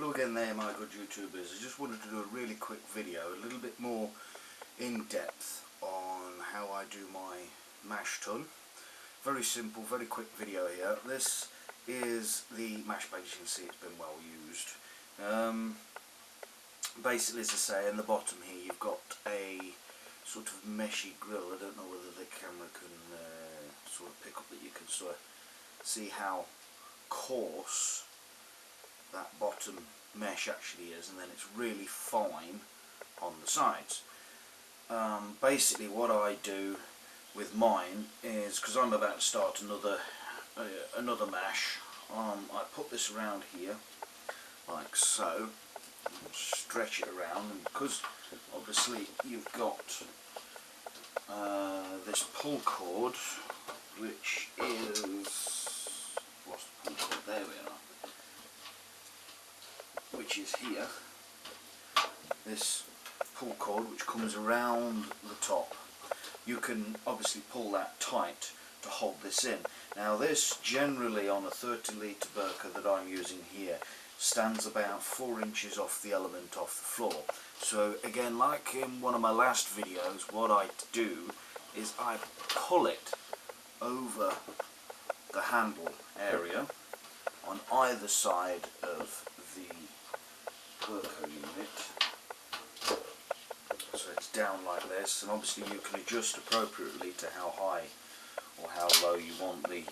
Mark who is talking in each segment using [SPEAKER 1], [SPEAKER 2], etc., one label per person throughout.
[SPEAKER 1] Hello again there, my good YouTubers. I just wanted to do a really quick video, a little bit more in depth on how I do my mash tun. Very simple, very quick video here. This is the mash bag. As you can see, it's been well used. Basically, as I say, in the bottom here you've got a sort of meshy grill. I don't know whether the camera can sort of pick up that you can sort of see how coarse that bottom mesh actually is, and then it's really fine on the sides. Basically what I do with mine is, because I'm about to start another mash, I put this around here like so, stretch it around, and because obviously you've got this pull cord, which is, what's the pull cord? There we are. Which is here, this pull cord which comes around the top. You can obviously pull that tight to hold this in. Now this, generally on a 30 litre Burco that I'm using here, stands about 4 inches off the element off the floor. So again, like in one of my last videos, what I do is I pull it over the handle area on either side of the Burco unit, so it's down like this, and obviously you can adjust appropriately to how high or how low you want the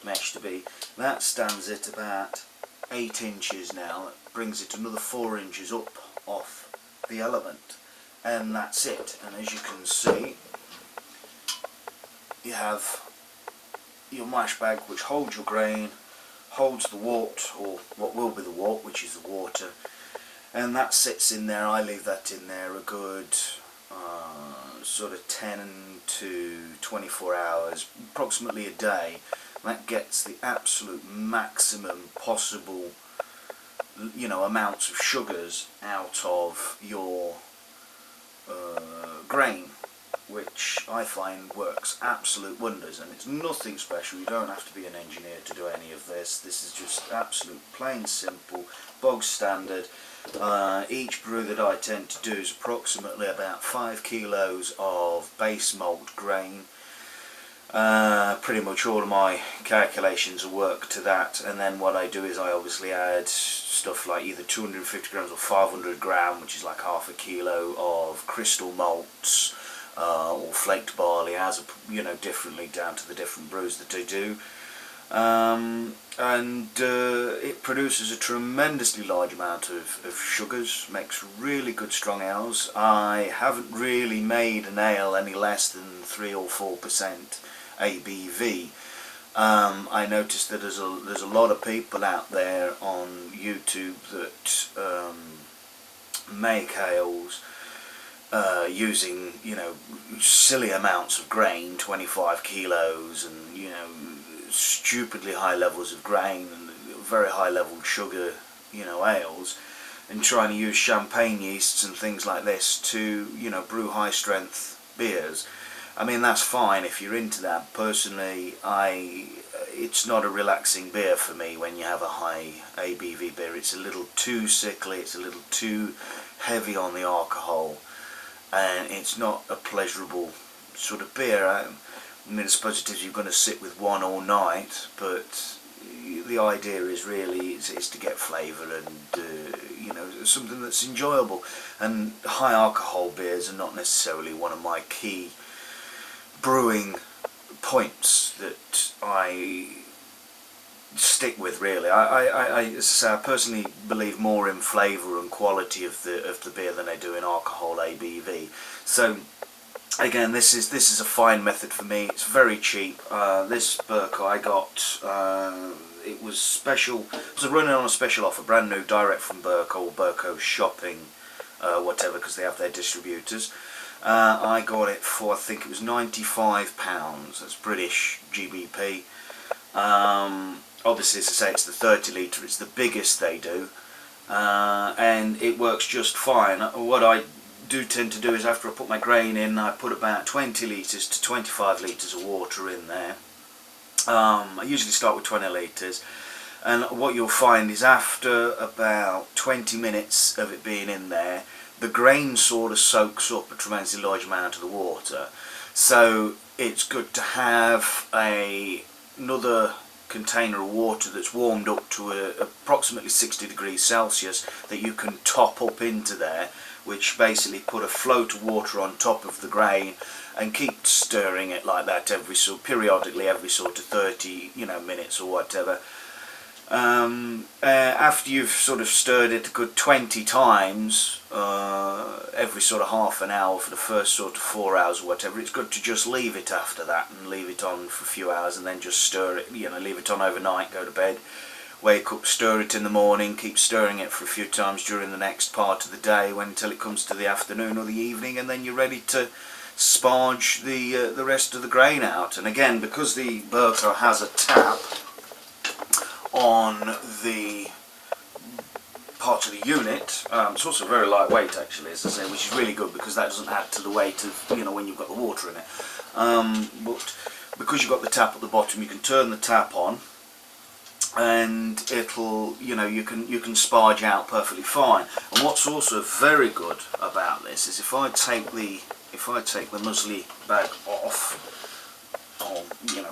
[SPEAKER 1] mesh to be. That stands at about 8 inches now. It brings it another 4 inches up off the element, and that's it. And as you can see, you have your mash bag which holds your grain, holds the wort, or what will be the wort, which is the water, and that sits in there. I leave that in there a good sort of 10 to 24 hours, approximately a day. That gets the absolute maximum possible, amounts of sugars out of your grain, which I find works absolute wonders. And it's nothing special. You don't have to be an engineer to do any of this. This is just absolute plain simple, bog standard. Each brew that I tend to do is approximately about 5 kilos of base malt grain. Pretty much all of my calculations will work to that, and then what I do is I obviously add stuff like either 250 grams or 500 gram, which is like half a kilo of crystal malts, or flaked barley, as differently down to the different brews that I do. It produces a tremendously large amount of sugars, makes really good strong ales. I haven't really made an ale any less than 3 or 4% ABV. I noticed that there's a lot of people out there on YouTube that make ales using silly amounts of grain, 25 kilos, and stupidly high levels of grain and very high level sugar, ales, and trying to use champagne yeasts and things like this to brew high strength beers. I mean, that's fine if you're into that. Personally, it's not a relaxing beer for me when you have a high ABV beer. It's a little too sickly, it's a little too heavy on the alcohol, and it's not a pleasurable sort of beer. I mean, it's positive you're going to sit with one all night, but the idea is really is to get flavour and something that's enjoyable. And high alcohol beers are not necessarily one of my key brewing points that I stick with, really. As I say, I personally believe more in flavour and quality of the beer than I do in alcohol ABV. So again, this is a fine method for me. It's very cheap. This Burco I got, it was special. It was running on a special offer, brand new, direct from Burco, or Burco shopping, whatever, because they have their distributors. I got it for, I think it was £95. That's British GBP. Obviously, as I say, it's the 30 litre. It's the biggest they do, and it works just fine. What I do tend to do is, after I put my grain in, I put about 20 litres to 25 litres of water in there. I usually start with 20 litres, and what you'll find is after about 20 minutes of it being in there, the grain sort of soaks up a tremendously large amount of the water. So it's good to have another container of water that's warmed up to approximately 60 degrees Celsius that you can top up into there, which basically put a float of water on top of the grain and keep stirring it like that periodically every sort of 30 minutes or whatever. After you've sort of stirred it a good 20 times every sort of half an hour for the first sort of 4 hours or whatever, it's good to just leave it after that and leave it on for a few hours, and then just stir it, leave it on overnight, go to bed, wake up, stir it in the morning, keep stirring it for a few times during the next part of the day until it comes to the afternoon or the evening, and then you're ready to sparge the rest of the grain out. And again, because the Burco has a tap on the part of the unit, it's also very lightweight actually, as I say, which is really good because that doesn't add to the weight of when you've got the water in it. But because you've got the tap at the bottom, you can turn the tap on, and it'll you can sparge out perfectly fine. And what's also very good about this is if I take the muesli bag off, or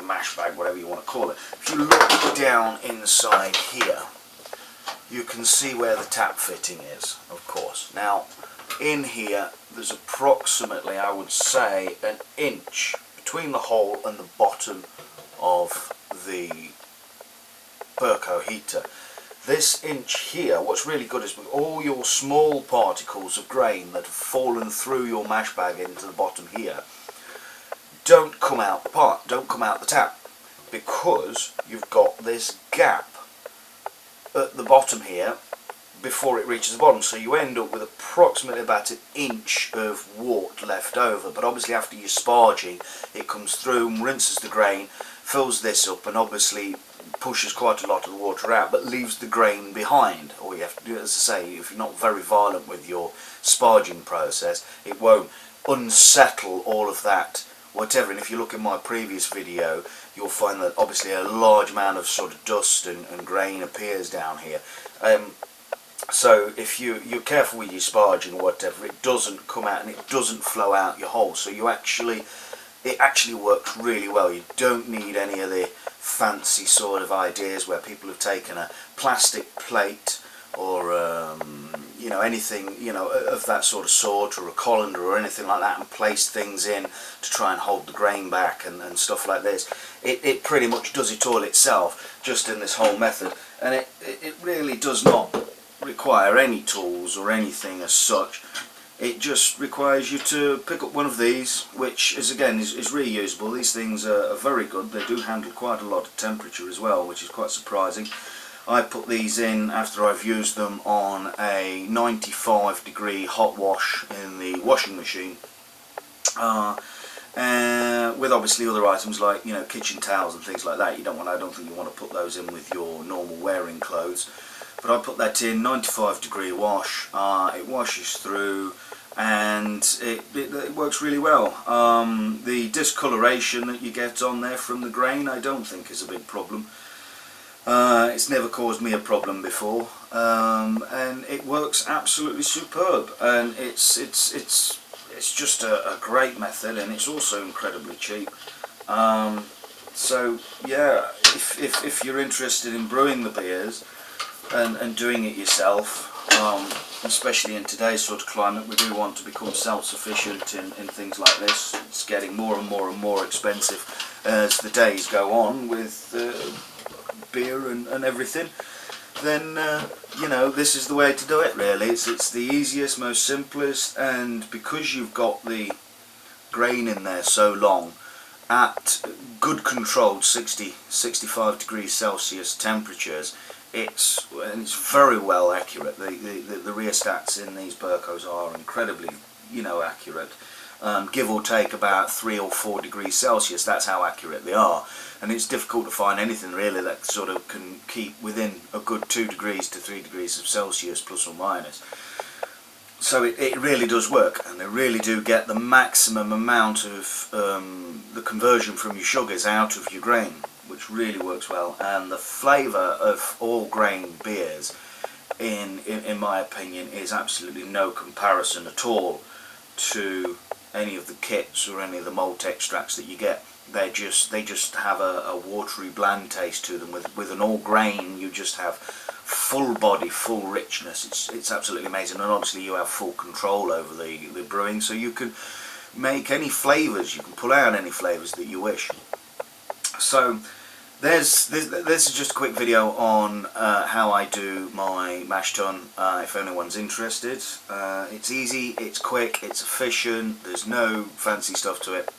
[SPEAKER 1] mash bag, whatever you want to call it, if you look down inside here, you can see where the tap fitting is, of course. Now in here there's approximately, I would say, an inch between the hole and the bottom of the Burco heater. This inch here, what's really good is all your small particles of grain that have fallen through your mash bag into the bottom here don't come out the tap, because you've got this gap at the bottom here before it reaches the bottom, so you end up with approximately about an inch of wort left over. But obviously after your sparging, it comes through and rinses the grain, fills this up, and obviously pushes quite a lot of the water out, but leaves the grain behind. All you have to do, as I say, if you're not very violent with your sparging process, it won't unsettle all of that whatever. And if you look at my previous video, you'll find that obviously a large amount of sort of dust and grain appears down here. So if you're careful with your sparging or whatever, it doesn't come out and it doesn't flow out your hole. So it actually works really well. You don't need any of the fancy sort of ideas where people have taken a plastic plate or anything of that sort or a colander or anything like that, and place things in to try and hold the grain back and stuff like this. It pretty much does it all itself, just in this whole method, and it really does not require any tools or anything as such. It just requires you to pick up one of these, which is reusable. These things are very good. They do handle quite a lot of temperature as well, which is quite surprising. I put these in after I've used them on a 95 degree hot wash in the washing machine, with obviously other items like kitchen towels and things like that. I don't think you want to put those in with your normal wearing clothes. But I put that in 95 degree wash. It washes through, and it works really well. The discoloration that you get on there from the grain, I don't think is a big problem. It's never caused me a problem before, and it works absolutely superb. And it's just a great method, and it's also incredibly cheap. So yeah, if you're interested in brewing the beers and doing it yourself, especially in today's sort of climate, we do want to become self-sufficient in things like this. It's getting more and more and more expensive as the days go on with beer and everything. Then this is the way to do it, really. It's the easiest, most simplest, and because you've got the grain in there so long at good controlled 60-65 degrees Celsius temperatures, it's very well accurate. The rheostats in these Burcos are incredibly accurate. Give or take about 3 or 4 degrees Celsius, that's how accurate they are. And it's difficult to find anything really that sort of can keep within a good 2 degrees to 3 degrees of Celsius, plus or minus. So it really does work, and they really do get the maximum amount of the conversion from your sugars out of your grain, which really works well, and the flavour of all grain beers, in my opinion, is absolutely no comparison at all to any of the kits or any of the malt extracts that you get. They just have a watery, bland taste to them. With an all grain, you just have full body, full richness. It's absolutely amazing, and obviously you have full control over the brewing, so you can make any flavours, you can pull out any flavours that you wish. So this is just a quick video on how I do my mash tun, if anyone's interested. It's easy, it's quick, it's efficient, there's no fancy stuff to it.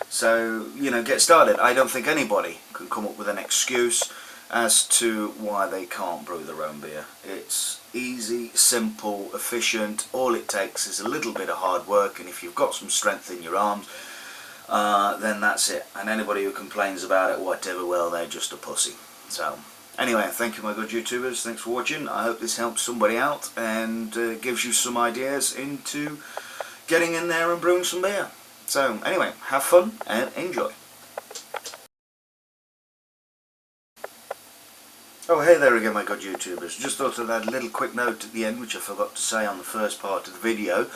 [SPEAKER 1] So, you know, get started. I don't think anybody can come up with an excuse as to why they can't brew their own beer. It's easy, simple, efficient. All it takes is a little bit of hard work, and if you've got some strength in your arms, then that's it. And anybody who complains about it, whatever, well, they're just a pussy. So anyway, thank you my good YouTubers, thanks for watching. I hope this helps somebody out and gives you some ideas into getting in there and brewing some beer. So anyway, have fun and enjoy. Oh, hey there again my good YouTubers. Just thought I'd add a little quick note at the end, which I forgot to say on the first part of the video.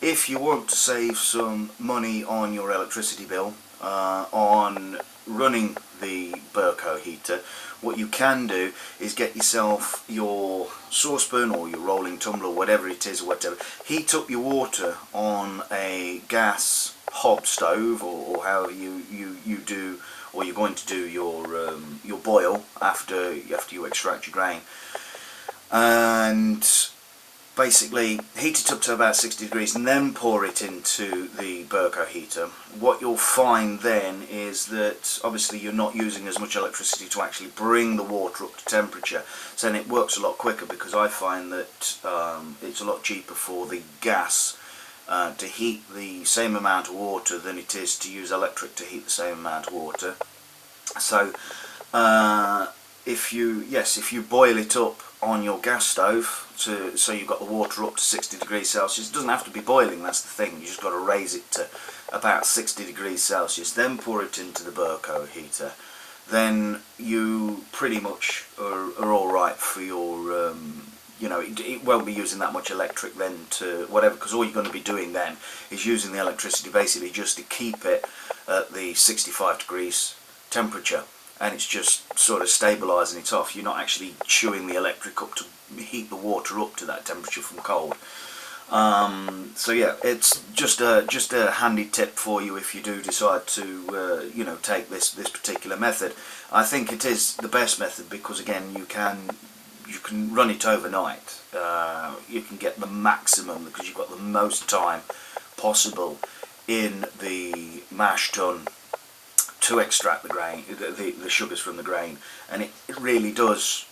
[SPEAKER 1] If you want to save some money on your electricity bill on running the Burco heater, what you can do is get yourself your saucepan or your rolling tumbler, whatever it is, or whatever. Heat up your water on a gas hob stove, or however you do, or you're going to do your boil after you extract your grain, and basically heat it up to about 60 degrees and then pour it into the Burco heater. What you'll find then is that obviously you're not using as much electricity to actually bring the water up to temperature, so then it works a lot quicker, because I find that it's a lot cheaper for the gas to heat the same amount of water than it is to use electric to heat the same amount of water. So if you boil it up on your gas stove, so you've got the water up to 60 degrees Celsius, it doesn't have to be boiling, that's the thing, you just got to raise it to about 60 degrees Celsius, then pour it into the Burco heater, then you pretty much are alright for your you know, it won't be using that much electric then to whatever, because all you're going to be doing then is using the electricity basically just to keep it at the 65 degrees temperature, and it's just sort of stabilising it off. You're not actually chewing the electric up to heat the water up to that temperature from cold. So yeah, it's just a handy tip for you if you do decide to you know, take this particular method. I think it is the best method, because again you can run it overnight. You can get the maximum, because you've got the most time possible in the mash tun to extract the grain, the sugars from the grain, and it really does.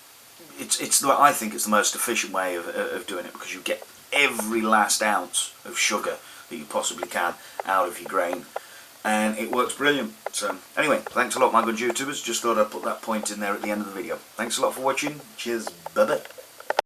[SPEAKER 1] I think it's the most efficient way of doing it, because you get every last ounce of sugar that you possibly can out of your grain, and it works brilliant. So anyway, thanks a lot my good YouTubers. Just thought I'd put that point in there at the end of the video. Thanks a lot for watching. Cheers. Bye bye.